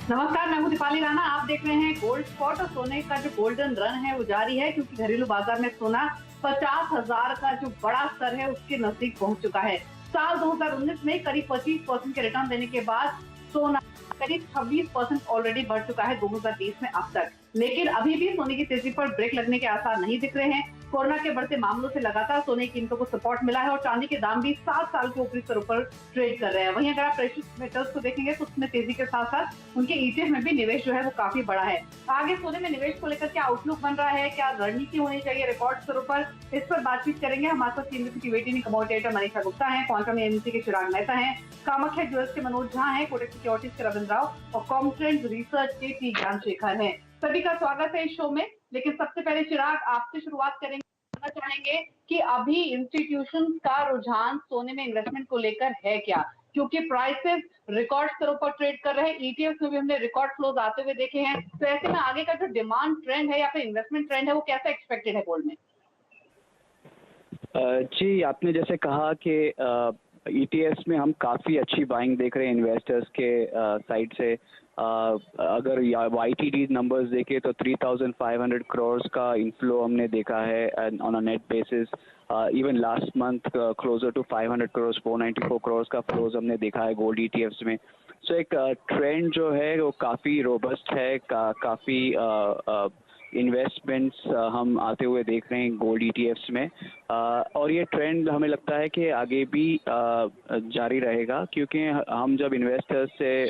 नमस्कार, मैं हूं दीपाली राणा। आप देख रहे हैं गोल्ड स्पॉट और सोने का जो गोल्डन रन है वो जारी है क्योंकि घरेलू बाजार में सोना 50,000 का जो बड़ा स्तर है उसके नजदीक पहुंच चुका है। साल 2019 में करीब 25% के रिटर्न देने के बाद सोना करीब 26% ऑलरेडी बढ़ चुका है 2020 में अब तक। लेकिन अभी भी सोने की तेजी पर ब्रेक लगने के आसार नहीं दिख रहे हैं। कोरोना के बढ़ते मामलों से लगातार सोने की कीमतों को सपोर्ट मिला है और चांदी के दाम भी 7 साल के ऊपरी स्तरों पर ट्रेड कर रहे हैं। वहीं अगर आप प्रेशियस मेटल्स को देखेंगे तो उसमें तेजी के साथ साथ उनके ईटीएफ में भी निवेश जो है वो काफी बड़ा है। आगे सोने में निवेश को लेकर क्या आउटलुक बन रहा है, क्या रणनीति होनी चाहिए रिकॉर्ड स्तरों पर, इस पर बातचीत करेंगे। हमारे साथ university waiting commodity Manisha Gupta है, क्वांटम एएमसी के चिराग मेहता है, कामाख्या ज्वेल्स के मनोज झा है, कोटक सिक्योरिटीज के रविंद्र राव और कॉम्ट्रेंड रिसर्च के टी ज्ञानशेखर है। सभी का स्वागत है इस शो में। लेकिन सबसे पहले चिराग, आपसे शुरुआत करेंगे। चाहेंगे कि अभी इंस्टीट्यूशन का रुझान सोने में इन्वेस्टमेंट को लेकर है क्या, क्योंकि प्राइसेस रिकॉर्ड स्तरों पर ट्रेड कर रहे हैं, ईटीएफ में भी हमने रिकॉर्ड फ्लोज आते हुए देखे हैं। तो ऐसे में आगे का जो डिमांड ट्रेंड है या फिर इन्वेस्टमेंट ट्रेंड है वो कैसा एक्सपेक्टेड है गोल्ड में? जी, आपने जैसे कहा कि ईटीएफ्स में हम काफ़ी अच्छी बाइंग देख रहे हैं इन्वेस्टर्स के साइड से। अगर वाईटीडी नंबर्स देखें तो 3,500 करोड़ का इनफ्लो हमने देखा है on a net basis. Even last month closer to 500 crore, 494 crore का फ्लोज हमने देखा है गोल्ड ईटीएफ्स में। सो एक ट्रेंड जो है वो काफ़ी रोबस्ट है, काफ़ी इन्वेस्टमेंट्स हम आते हुए देख रहे हैं गोल्ड ईटीएफ्स में। और ये ट्रेंड हमें लगता है कि आगे भी जारी रहेगा, क्योंकि हम जब इन्वेस्टर्स से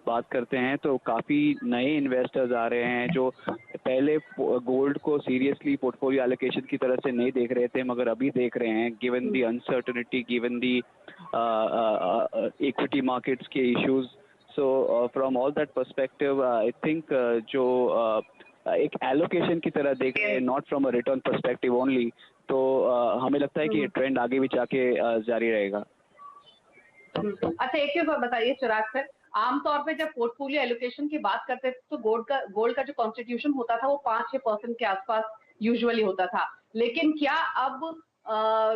बात करते हैं तो काफ़ी नए इन्वेस्टर्स आ रहे हैं जो पहले गोल्ड को सीरियसली पोर्टफोलियो एलोकेशन की तरह से नहीं देख रहे थे, मगर अभी देख रहे हैं given the uncertainty, given the equity markets के issues. So from all that perspective I think जो एक एलोकेशन की तरह देख रहे हैं, not from a return perspective only. तो हमें लगता है कि ये ट्रेंड आगे भी जाके जारी रहेगा। अच्छा, एक चीज और बताइए चिराग सर, आमतौर पे जब पोर्टफोलियो एलोकेशन की बात करते थे तो गोल्ड का जो कॉन्स्टिट्यूशन होता था वो 5-6% के आसपास यूजुअली होता था। लेकिन क्या अब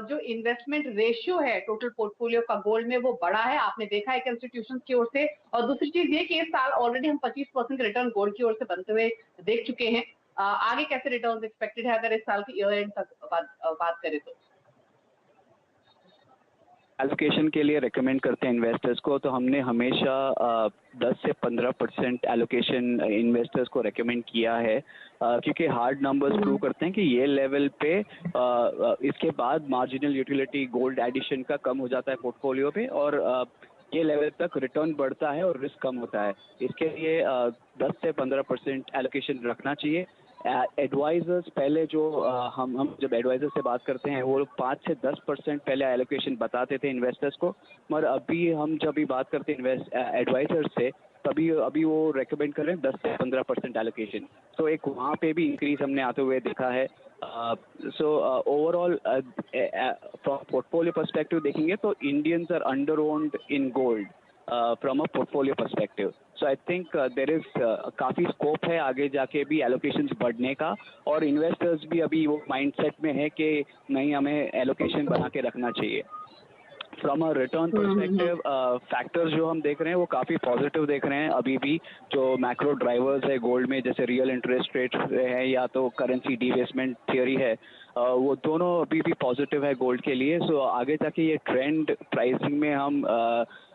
जो इन्वेस्टमेंट रेशियो है टोटल पोर्टफोलियो का गोल्ड में वो बड़ा है, आपने देखा है इंस्टीट्यूशन की ओर से? और दूसरी चीज ये कि इस साल ऑलरेडी हम 25% रिटर्न गोल्ड की ओर से बनते हुए देख चुके हैं। आगे कैसे रिटर्न एक्सपेक्टेड है अगर इस साल की ईयर एंड तक बात करें तो? एलोकेशन के लिए रेकमेंड करते हैं इन्वेस्टर्स को, तो हमने हमेशा 10 से 15% एलोकेशन इन्वेस्टर्स को रेकमेंड किया है, क्योंकि हार्ड नंबर्स प्रूव करते हैं कि ये लेवल पे इसके बाद मार्जिनल यूटिलिटी गोल्ड एडिशन का कम हो जाता है पोर्टफोलियो पे, और ये लेवल तक रिटर्न बढ़ता है और रिस्क कम होता है। इसके लिए 10 से 15% एलोकेशन रखना चाहिए। एडवाइजर्स पहले जो हम जब एडवाइजर से बात करते हैं वो 5 से 10% पहले एलोकेशन बताते थे इन्वेस्टर्स को, मगर अभी हम जब भी बात करते हैं एडवाइजर से तभी अभी वो रेकमेंड कर रहे हैं 10 से 15% एलोकेशन। तो एक वहाँ पे भी इंक्रीज हमने आते हुए देखा है। So overall from portfolio perspective देखेंगे तो Indians are under owned in gold from a portfolio perspective. So I think there is काफ़ी स्कोप है आगे जाके भी एलोकेशंस बढ़ने का, और इन्वेस्टर्स भी अभी वो माइंडसेट में है कि नहीं, हमें एलोकेशन बना के रखना चाहिए। From a return perspective factors जो हम देख रहे हैं वो काफ़ी पॉजिटिव देख रहे हैं अभी भी। जो मैक्रो ड्राइवर्स है गोल्ड में, जैसे रियल इंटरेस्ट रेट है या तो करेंसी डिवेस्टमेंट थियोरी है, वो दोनों अभी भी पॉजिटिव है गोल्ड के लिए। सो आगे जाके ये ट्रेंड प्राइसिंग में हम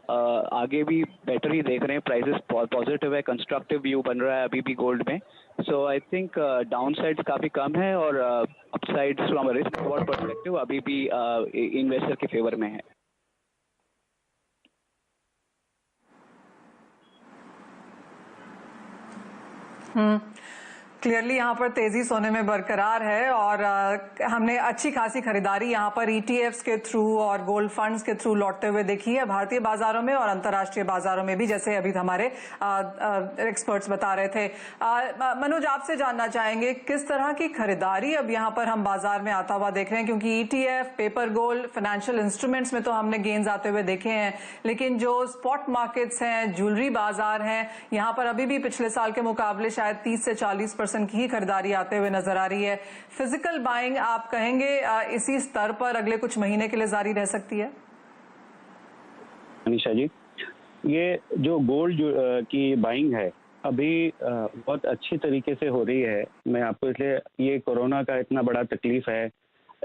आगे भी बेटर ही देख रहे हैं। प्राइसेस पॉजिटिव है, कंस्ट्रक्टिव व्यू बन रहा है अभी भी गोल्ड में। सो आई थिंक डाउन साइड्स काफ़ी कम है और upsides from risk reward perspective अभी भी इन्वेस्टर के फेवर में है। क्लियरली यहाँ पर तेजी सोने में बरकरार है और हमने अच्छी खासी खरीदारी यहाँ पर ईटीएफ्स के थ्रू और गोल्ड फंड्स के थ्रू लौटते हुए देखी है भारतीय बाजारों में और अंतर्राष्ट्रीय बाजारों में भी, जैसे अभी हमारे एक्सपर्ट्स बता रहे थे। मनोज, आपसे जानना चाहेंगे किस तरह की खरीदारी अब यहाँ पर हम बाजार में आता हुआ देख रहे हैं, क्योंकि ETF, paper gold, financial instruments में तो हमने गेन्स आते हुए देखे हैं, लेकिन जो स्पॉट मार्केट्स हैं, ज्वेलरी बाजार हैं, यहाँ पर अभी भी पिछले साल के मुकाबले शायद 30 से 40% की ही खरीदारी आते हुए नजर आ रही है। फिजिकल बाइंग आप कहेंगे इसी स्तर पर अगले कुछ महीने के लिए जारी रह सकती है? मनीषा जी, ये जो गोल्ड की बाइंग है अभी बहुत अच्छी तरीके से हो रही है। मैं आपको इसलिए, ये कोरोना का इतना बड़ा तकलीफ है,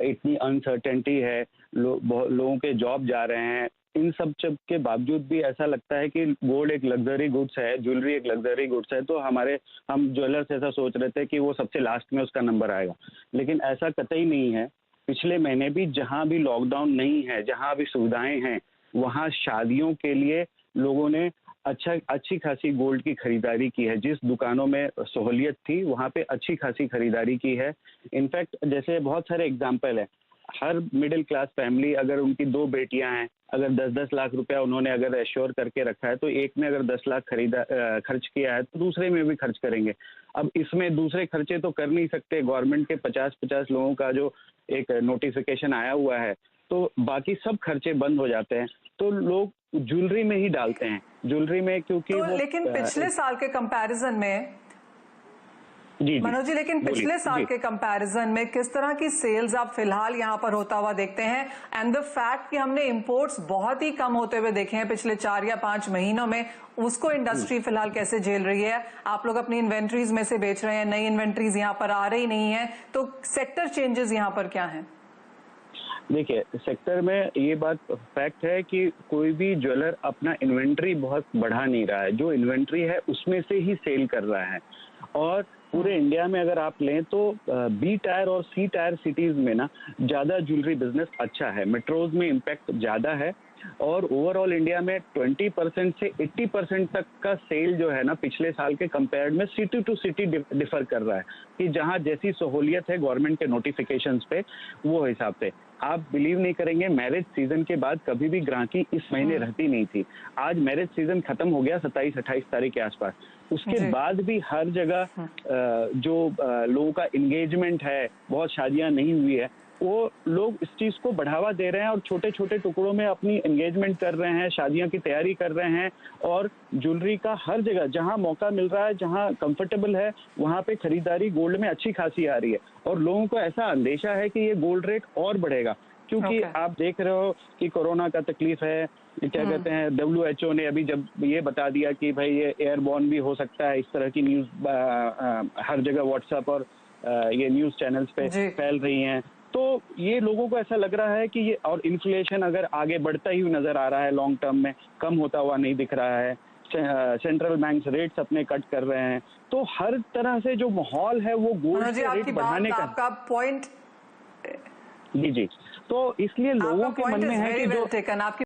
इतनी अनसर्टेनिटी है, लोगों के जॉब जा रहे हैं, इन सब के बावजूद भी ऐसा लगता है कि गोल्ड एक लग्जरी गुड्स है, ज्वेलरी एक लग्जरी गुड्स है। तो हम ज्वेलर्स ऐसा सोच रहे थे कि वो सबसे लास्ट में उसका नंबर आएगा, लेकिन ऐसा कतई नहीं है। पिछले महीने भी जहां भी लॉकडाउन नहीं है, जहां भी सुविधाएं हैं, वहां शादियों के लिए लोगों ने अच्छी खासी गोल्ड की खरीदारी की है। जिस दुकानों में सहूलियत थी वहां पे अच्छी खासी खरीदारी की है। इनफैक्ट जैसे बहुत सारे एग्जाम्पल है, हर मिडिल क्लास फैमिली, अगर उनकी 2 बेटियां हैं, अगर 10-10 लाख रुपया उन्होंने अगर एश्योर करके रखा है, तो एक में अगर 10 लाख खर्च किया है तो दूसरे में भी खर्च करेंगे। अब इसमें दूसरे खर्चे तो कर नहीं सकते, गवर्नमेंट के 50-50 लोगों का जो एक नोटिफिकेशन आया हुआ है, तो बाकी सब खर्चे बंद हो जाते हैं। तो लोग ज्वेलरी में ही डालते हैं, ज्वेलरी में, क्योंकि तो लेकिन पिछले साल के कंपैरिजन में जी मनोज जी, लेकिन पिछले साल के कंपैरिजन में किस तरह की सेल्स आप फिलहाल यहां पर होता हुआ देखते हैं? एंड द फैक्ट कि हमने इंपोर्ट्स बहुत ही कम होते हुए देखे हैं पिछले 4 या 5 महीनों में, उसको इंडस्ट्री फिलहाल कैसे झेल रही है? आप लोग अपनी इन्वेंट्रीज में से बेच रहे हैं, नई इन्वेंट्रीज यहां पर आ रही नहीं है, तो सेक्टर चेंजेस यहां पर क्या है? देखिए, सेक्टर में ये बात फैक्ट है कि कोई भी ज्वेलर अपना इन्वेंट्री बहुत बढ़ा नहीं रहा है। जो इन्वेंट्री है उसमें से ही सेल कर रहा है। और पूरे इंडिया में अगर आप लें तो बी टायर और सी टायर सिटीज में ना ज़्यादा ज्वेलरी बिजनेस अच्छा है, मेट्रोज में इम्पैक्ट ज़्यादा है। और ओवरऑल इंडिया में 20% से 80% तक का सेल जो है ना, पिछले साल के कंपेयर में सिटी टू सिटी डिफर कर रहा है, कि जहां जैसी सहूलियत है गवर्नमेंट के नोटिफिकेशंस पे, वो हिसाब से। आप बिलीव नहीं करेंगे, मैरिज सीजन के बाद कभी भी ग्राहकी इस महीने रहती नहीं थी। आज मैरिज सीजन खत्म हो गया 27-28 तारीख के आसपास, उसके बाद भी हर जगह जो लोगों का एंगेजमेंट है, बहुत शादियां नहीं हुई है, वो लोग इस चीज को बढ़ावा दे रहे हैं और छोटे छोटे टुकड़ों में अपनी एंगेजमेंट कर रहे हैं, शादियों की तैयारी कर रहे हैं। और ज्वेलरी का हर जगह जहां मौका मिल रहा है, जहां कंफर्टेबल है, वहां पे खरीदारी गोल्ड में अच्छी खासी आ रही है। और लोगों को ऐसा अंदेशा है कि ये गोल्ड रेट और बढ़ेगा, क्योंकि आप देख रहे हो कि कोरोना का तकलीफ है। क्या कहते हैं, WHO ने अभी जब ये बता दिया कि भाई ये एयरबॉर्न भी हो सकता है, इस तरह की न्यूज हर जगह व्हाट्सएप और ये न्यूज चैनल्स पे फैल रही हैं, तो ये लोगों को ऐसा लग रहा है कि ये, और इन्फ्लेशन अगर आगे बढ़ता ही नजर आ रहा है, लॉन्ग टर्म में कम होता हुआ नहीं दिख रहा है, सेंट्रल बैंक रेट्स अपने कट कर रहे हैं, तो हर तरह से जो माहौल है वो गोल्ड के रेट बढ़ाने का, आपका पॉइंट जी, तो इसलिए लोगों के मन में है कि जो